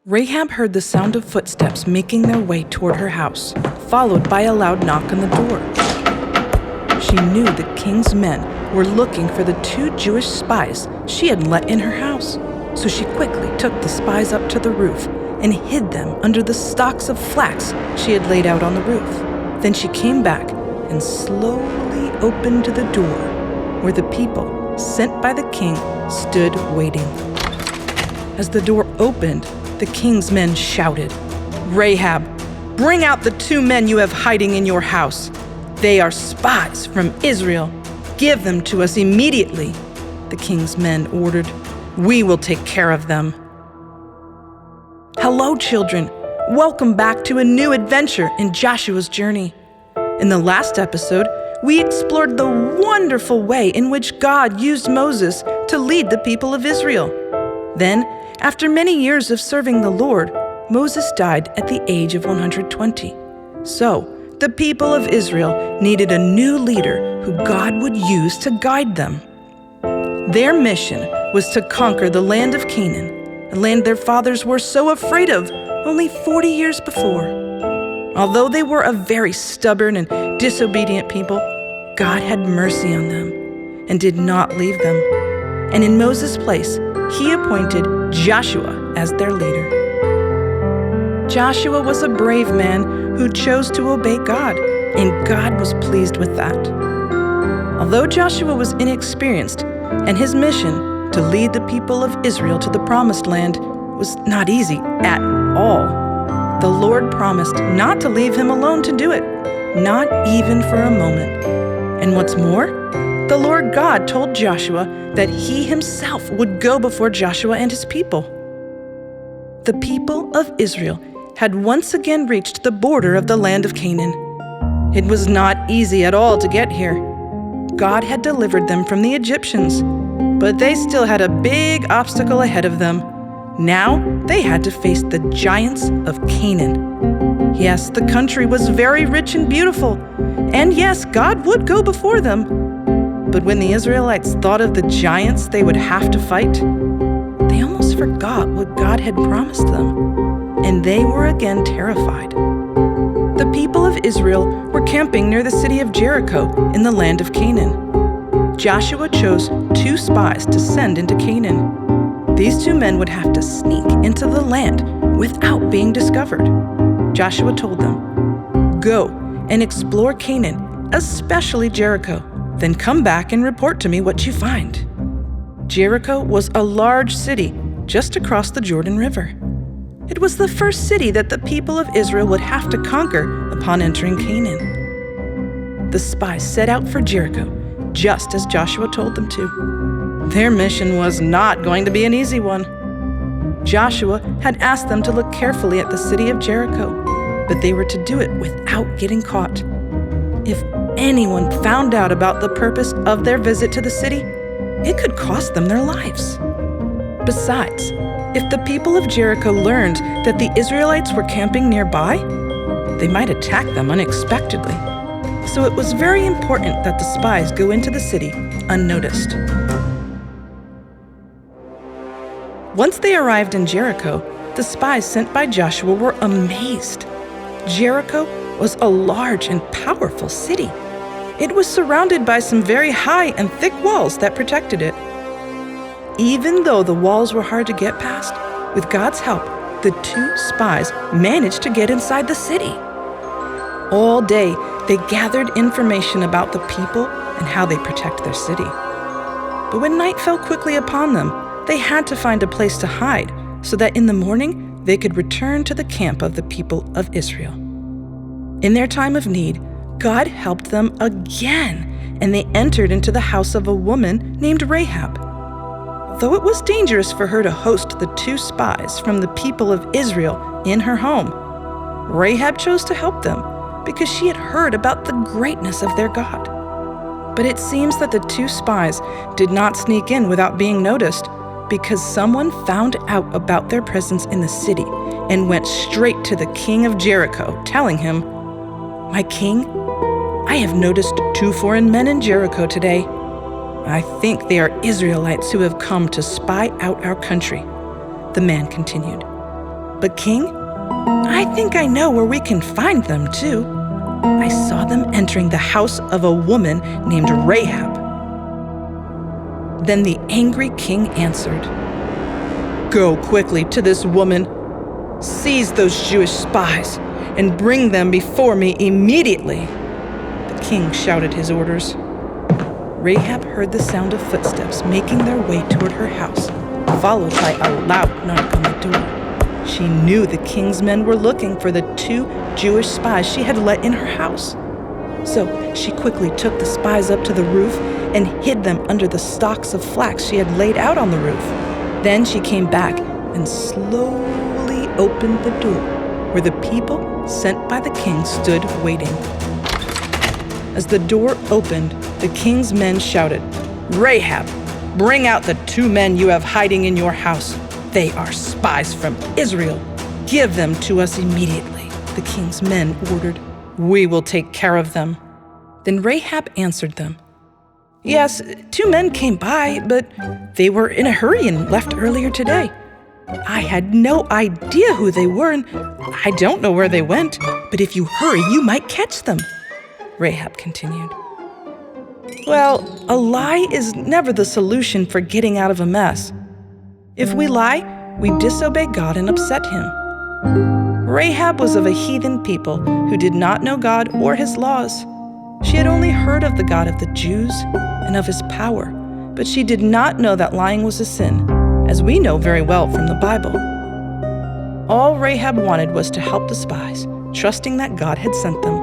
Rahab heard the sound of footsteps making their way toward her house, followed by a loud knock on the door. She knew the king's men were looking for the 2 Jewish spies she had let in her house, so she quickly took the spies up to the roof and hid them under the stalks of flax she had laid out on the roof. Then she came back and slowly opened the door where the people sent by the king stood waiting. As the door opened, the king's men shouted, "Rahab, bring out the 2 men you have hiding in your house. They are spies from Israel. Give them to us immediately," the king's men ordered. "We will take care of them." Hello, children. Welcome back to a new adventure in Joshua's journey. In the last episode, we explored the wonderful way in which God used Moses to lead the people of Israel. Then, after many years of serving the Lord, Moses died at the age of 120. So, the people of Israel needed a new leader who God would use to guide them. Their mission was to conquer the land of Canaan, a land their fathers were so afraid of only 40 years before. Although they were a very stubborn and disobedient people, God had mercy on them and did not leave them. And in Moses' place, he appointed Joshua as their leader. Joshua was a brave man who chose to obey God, and God was pleased with that. Although Joshua was inexperienced, and his mission to lead the people of Israel to the promised land was not easy at all, the Lord promised not to leave him alone to do it, not even for a moment. And what's more, the Lord God told Joshua that he himself would go before Joshua and his people. The people of Israel had once again reached the border of the land of Canaan. It was not easy at all to get here. God had delivered them from the Egyptians, but they still had a big obstacle ahead of them. Now they had to face the giants of Canaan. Yes, the country was very rich and beautiful, and yes, God would go before them. But when the Israelites thought of the giants they would have to fight, they almost forgot what God had promised them, and they were again terrified. The people of Israel were camping near the city of Jericho in the land of Canaan. Joshua chose 2 spies to send into Canaan. These 2 men would have to sneak into the land without being discovered. Joshua told them, "Go and explore Canaan, especially Jericho. Then come back and report to me what you find." Jericho was a large city just across the Jordan River. It was the first city that the people of Israel would have to conquer upon entering Canaan. The spies set out for Jericho, just as Joshua told them to. Their mission was not going to be an easy one. Joshua had asked them to look carefully at the city of Jericho, but they were to do it without getting caught. If anyone found out about the purpose of their visit to the city, it could cost them their lives. Besides, if the people of Jericho learned that the Israelites were camping nearby, they might attack them unexpectedly. So it was very important that the spies go into the city unnoticed. Once they arrived in Jericho, the spies sent by Joshua were amazed. Jericho was a large and powerful city. It was surrounded by some very high and thick walls that protected it. Even though the walls were hard to get past, with God's help, the 2 spies managed to get inside the city. All day, they gathered information about the people and how they protect their city. But when night fell quickly upon them, they had to find a place to hide so that in the morning they could return to the camp of the people of Israel. In their time of need, God helped them again, and they entered into the house of a woman named Rahab. Though it was dangerous for her to host the 2 spies from the people of Israel in her home, Rahab chose to help them because she had heard about the greatness of their God. But it seems that the 2 spies did not sneak in without being noticed, because someone found out about their presence in the city and went straight to the king of Jericho, telling him, "My king, I have noticed 2 foreign men in Jericho today. I think they are Israelites who have come to spy out our country." The man continued, But King, I think I know where we can find them too. I saw them entering the house of a woman named Rahab." Then the angry king answered, "Go quickly to this woman, seize those Jewish spies, and bring them before me immediately." The king shouted his orders. Rahab heard the sound of footsteps making their way toward her house, followed by a loud knock on the door. She knew the king's men were looking for the 2 Jewish spies she had let in her house. So she quickly took the spies up to the roof and hid them under the stalks of flax she had laid out on the roof. Then she came back and slowly opened the door where the people sent by the king stood waiting. As the door opened, the king's men shouted, "Rahab, bring out the 2 men you have hiding in your house. They are spies from Israel. Give them to us immediately." The king's men ordered, "We will take care of them." Then Rahab answered them, "Yes, 2 men came by, but they were in a hurry and left earlier today. I had no idea who they were, and I don't know where they went, but if you hurry, you might catch them." Rahab continued, "Well, a lie is never the solution for getting out of a mess. If we lie, we disobey God and upset Him." Rahab was of a heathen people who did not know God or His laws. She had only heard of the God of the Jews and of His power, but she did not know that lying was a sin, as we know very well from the Bible. All Rahab wanted was to help the spies, trusting that God had sent them.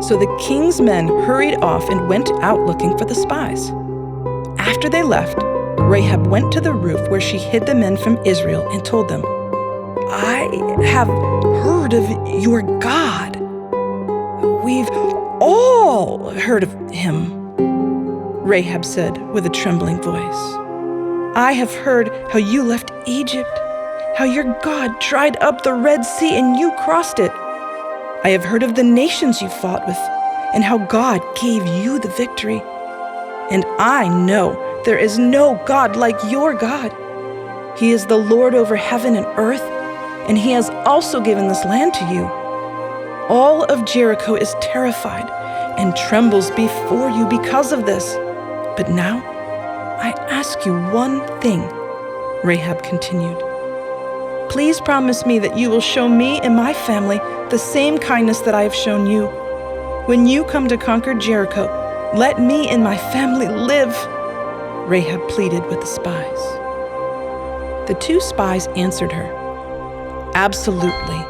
So the king's men hurried off and went out looking for the spies. After they left, Rahab went to the roof where she hid the men from Israel and told them, "I have heard of your God. We've all heard of him." Rahab said with a trembling voice, "I have heard how you left Egypt, how your God dried up the Red Sea and you crossed it. I have heard of the nations you fought with and how God gave you the victory. And I know there is no God like your God. He is the Lord over heaven and earth, and He has also given this land to you. All of Jericho is terrified and trembles before you because of this. But now, I ask you one thing," Rahab continued. "Please promise me that you will show me and my family the same kindness that I have shown you. When you come to conquer Jericho, let me and my family live," Rahab pleaded with the spies. The 2 spies answered her, "Absolutely.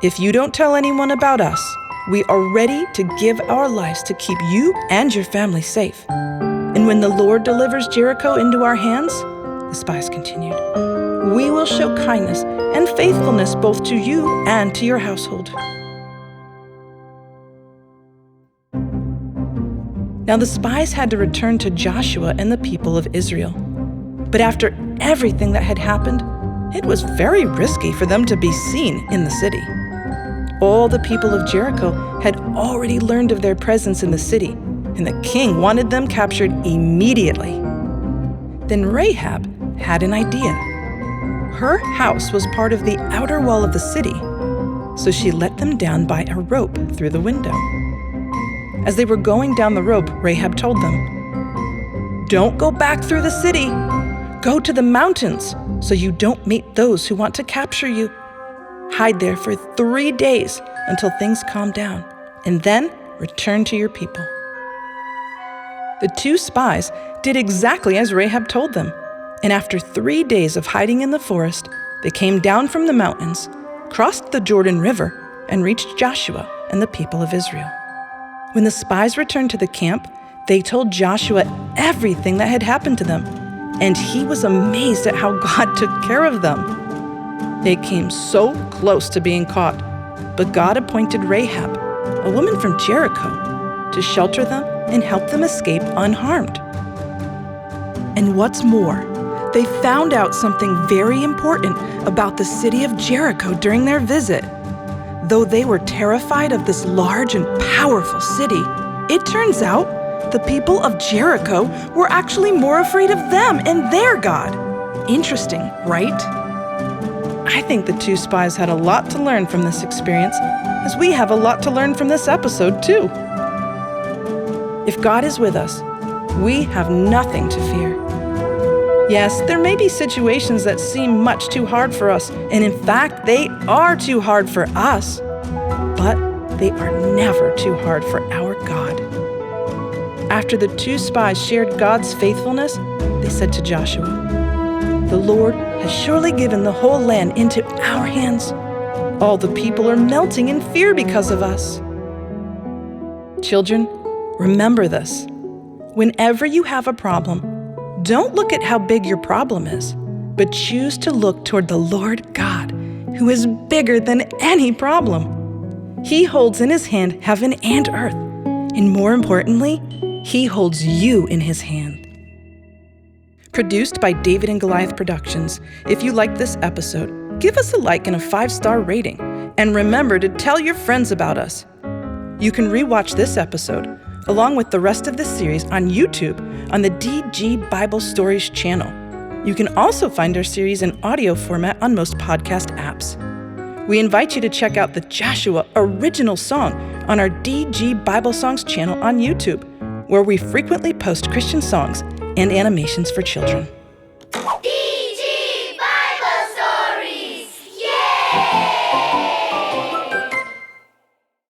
If you don't tell anyone about us, we are ready to give our lives to keep you and your family safe. And when the Lord delivers Jericho into our hands," the spies continued, "we will show kindness and faithfulness both to you and to your household." Now the spies had to return to Joshua and the people of Israel. But after everything that had happened, it was very risky for them to be seen in the city. All the people of Jericho had already learned of their presence in the city, and the king wanted them captured immediately. Then Rahab had an idea. Her house was part of the outer wall of the city, so she let them down by a rope through the window. As they were going down the rope, Rahab told them, "Don't go back through the city. Go to the mountains so you don't meet those who want to capture you. Hide there for 3 days until things calm down, and then return to your people." The 2 spies did exactly as Rahab told them, and after 3 days of hiding in the forest, they came down from the mountains, crossed the Jordan River, and reached Joshua and the people of Israel. When the spies returned to the camp, they told Joshua everything that had happened to them, and he was amazed at how God took care of them. They came so close to being caught, but God appointed Rahab, a woman from Jericho, to shelter them and help them escape unharmed. And what's more, they found out something very important about the city of Jericho during their visit. Though they were terrified of this large and powerful city, it turns out the people of Jericho were actually more afraid of them and their God. Interesting, right? I think the two spies had a lot to learn from this experience, as we have a lot to learn from this episode too. If God is with us, we have nothing to fear. Yes, there may be situations that seem much too hard for us, and in fact, they are too hard for us, but they are never too hard for our God. After the two spies shared God's faithfulness, they said to Joshua, "The Lord has surely given the whole land into our hands. All the people are melting in fear because of us." Children, remember this. Whenever you have a problem, don't look at how big your problem is, but choose to look toward the Lord God, who is bigger than any problem. He holds in his hand heaven and earth, and more importantly, he holds you in his hand. Produced by David and Goliath Productions. If you liked this episode, give us a like and a 5-star rating, and remember to tell your friends about us. You can rewatch this episode, along with the rest of the series, on YouTube on the DG Bible Stories channel. You can also find our series in audio format on most podcast apps. We invite you to check out the Joshua original song on our DG Bible Songs channel on YouTube, where we frequently post Christian songs and animations for children.